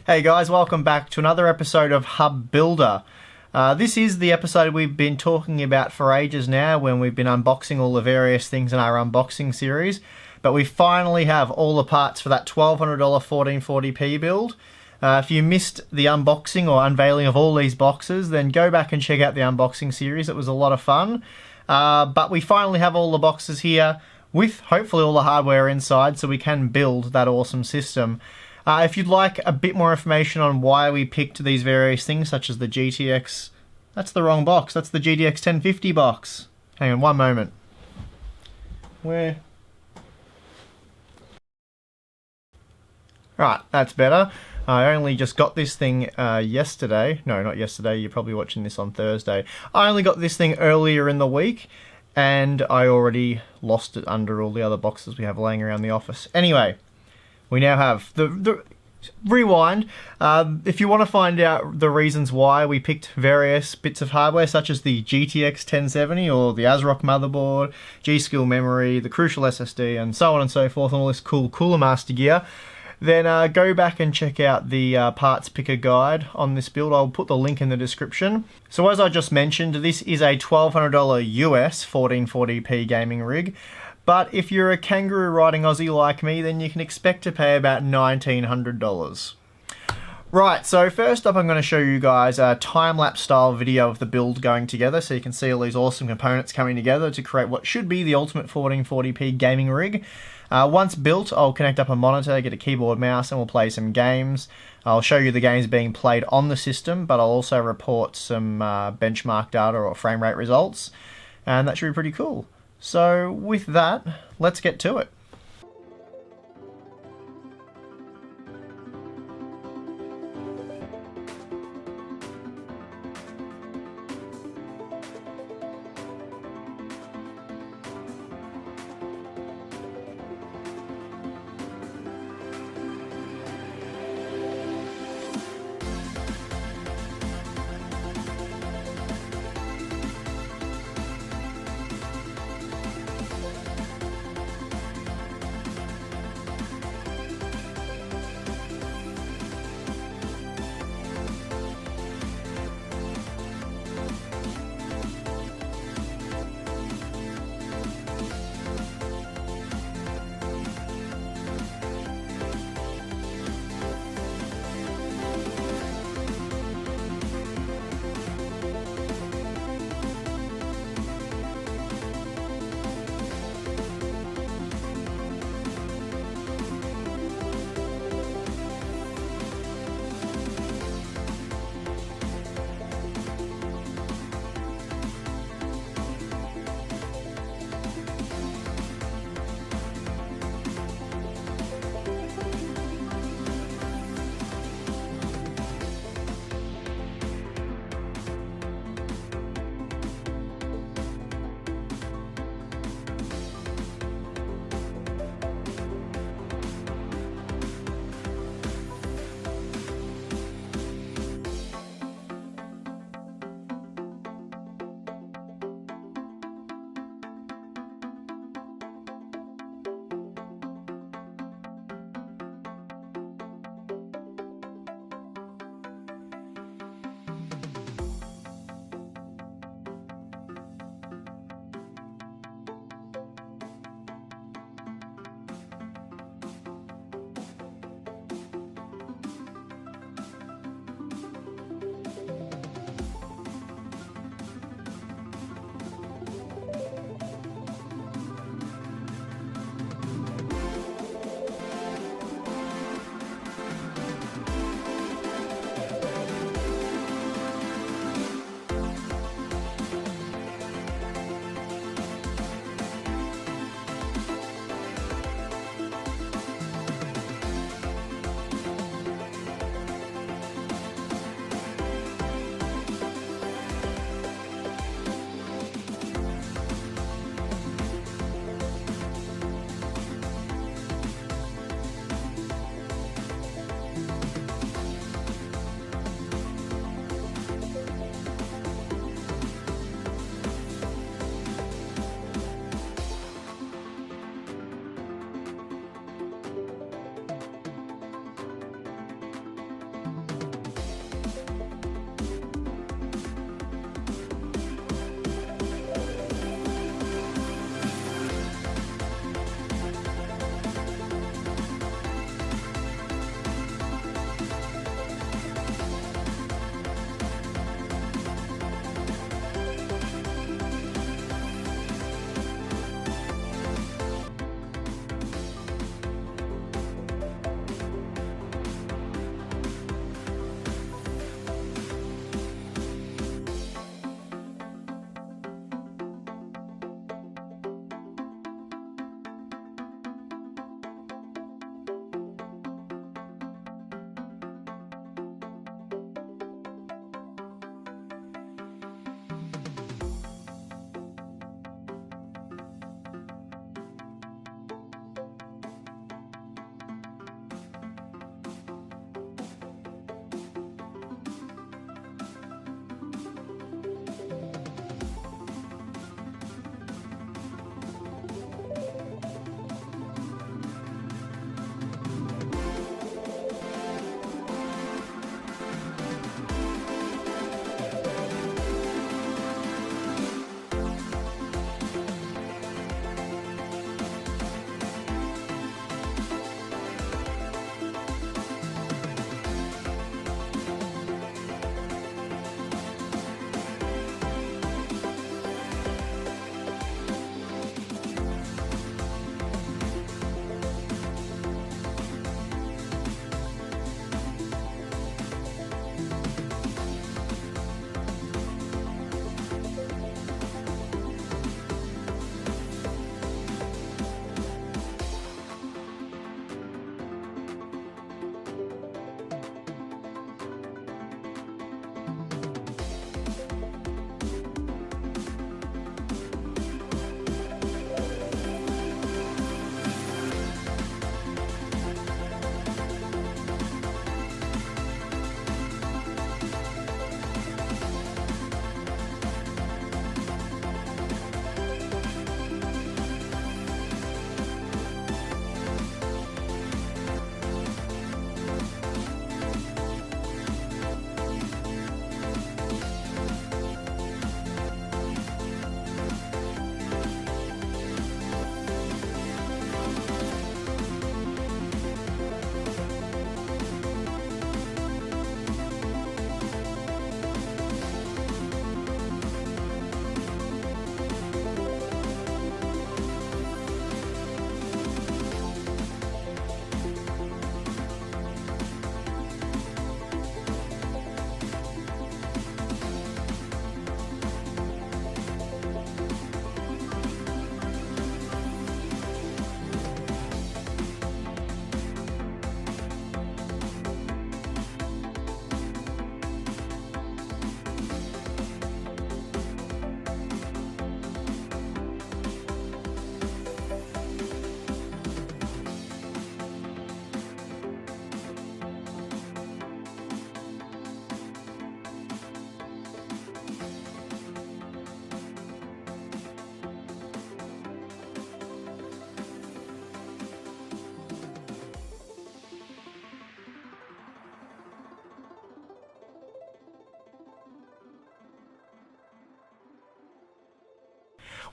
Hey guys, welcome back to another episode of Hub Builder. This is the episode we've been talking about for ages now when we've been unboxing all the various things in our unboxing series. But we finally have all the parts for that $1,200 1440p build. If you missed the unboxing or unveiling of all these boxes, then go back and check out the unboxing series. It was a lot of fun. But we finally have all the boxes here with hopefully all the hardware inside so we can build that awesome system. If you'd like a bit more information on why we picked these various things, such as the GTX... That's the wrong box. That's the GTX 1050 box. Hang on one moment. Where? Right, that's better. I only just got this thing yesterday. No, not yesterday. You're probably watching this on Thursday. I only got this thing earlier in the week, and I already lost it under all the other boxes we have laying around the office. Anyway... We now have the rewind. If you want to find out the reasons why we picked various bits of hardware, such as the GTX 1070 or the ASRock motherboard, G-Skill memory, the Crucial SSD, and so on and so forth, and all this cool Cooler Master gear, then go back and check out the parts picker guide on this build. I'll put the link in the description. So as I just mentioned, this is a $1,200 US 1440p gaming rig. But if you're a kangaroo riding Aussie like me, then you can expect to pay about $1,900. Right, so first up I'm going to show you guys a time-lapse style video of the build going together, so you can see all these awesome components coming together to create what should be the ultimate 1440p gaming rig. Once built, I'll connect up a monitor, get a keyboard, mouse, and we'll play some games. I'll show you the games being played on the system, but I'll also report some benchmark data or frame rate results, and that should be pretty cool. So with that, let's get to it.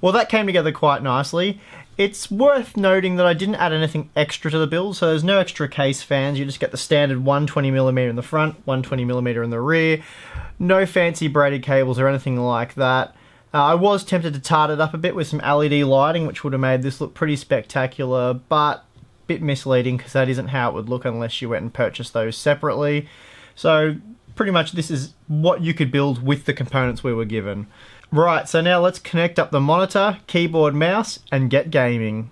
Well, that came together quite nicely. It's worth noting that I didn't add anything extra to the build, so there's no extra case fans. You just get the standard 120mm in the front, 120mm in the rear. No fancy braided cables or anything like that. I was tempted to tart it up a bit with some LED lighting, which would have made this look pretty spectacular, but a bit misleading because that isn't how it would look unless you went and purchased those separately. So pretty much this is what you could build with the components we were given. Right, so now let's connect up the monitor, keyboard, mouse, and get gaming.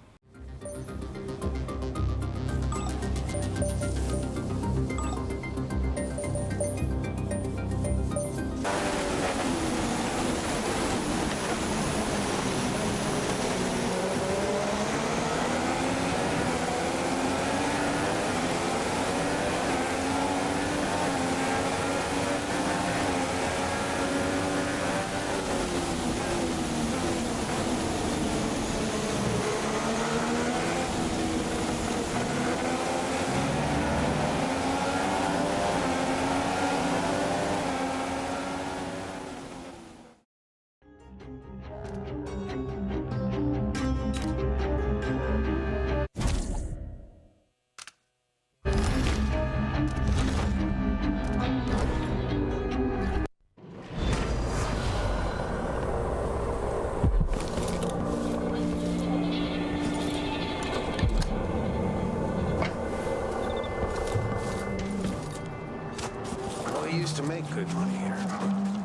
To make good money here,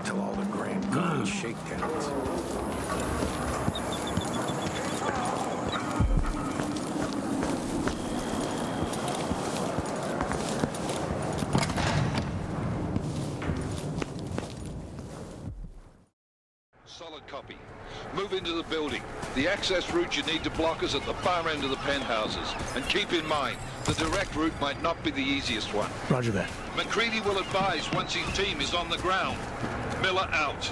till all the grand guard shakedowns. Solid copy. Move into the building. The access route you need to block is at the far end of the penthouses. And keep in mind, the direct route might not be the easiest one. Roger that. McCready will advise once his team is on the ground. Miller out.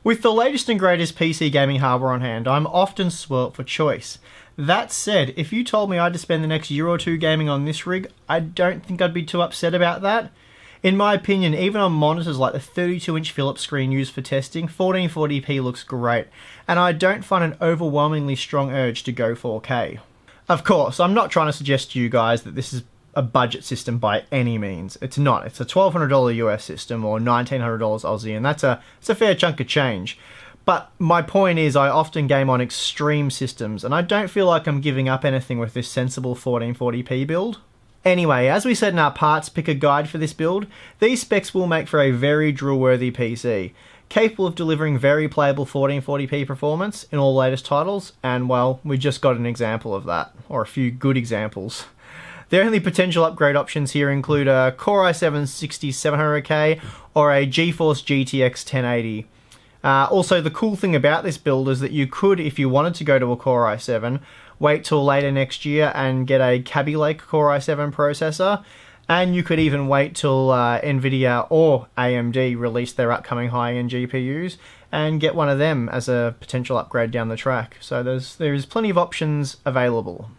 With the latest and greatest PC gaming hardware on hand, I'm often spoilt for choice. That said, if you told me I had to spend the next year or two gaming on this rig, I don't think I'd be too upset about that. In my opinion, even on monitors like the 32-inch Philips screen used for testing, 1440p looks great, and I don't find an overwhelmingly strong urge to go 4K. Of course, I'm not trying to suggest to you guys that this is a budget system by any means. It's not. It's a $1,200 US system or $1,900 Aussie, and it's a fair chunk of change. But my point is I often game on extreme systems, and I don't feel like I'm giving up anything with this sensible 1440p build. Anyway, as we said in our parts picker guide for this build, these specs will make for a very drill-worthy PC, capable of delivering very playable 1440p performance in all latest titles, and well, we just got an example of that, or a few good examples. The only potential upgrade options here include a Core i7 6700K or a GeForce GTX 1080. Also, the cool thing about this build is that you could, if you wanted to go to a Core i7, wait till later next year and get a Skylake Core i7 processor, and you could even wait till Nvidia or AMD release their upcoming high-end GPUs and get one of them as a potential upgrade down the track. So there's plenty of options available.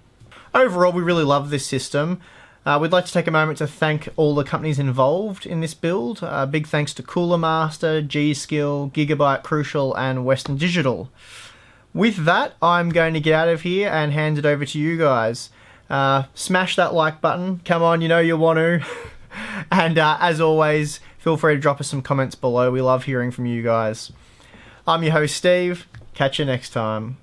Overall, we really love this system. We'd like to take a moment to thank all the companies involved in this build. Big thanks to Cooler Master, G-Skill, Gigabyte Crucial, and Western Digital. With that, I'm going to get out of here and hand it over to you guys. Smash that like button. Come on, you know you want to. And as always, feel free to drop us some comments below. We love hearing from you guys. I'm your host, Steve. Catch you next time.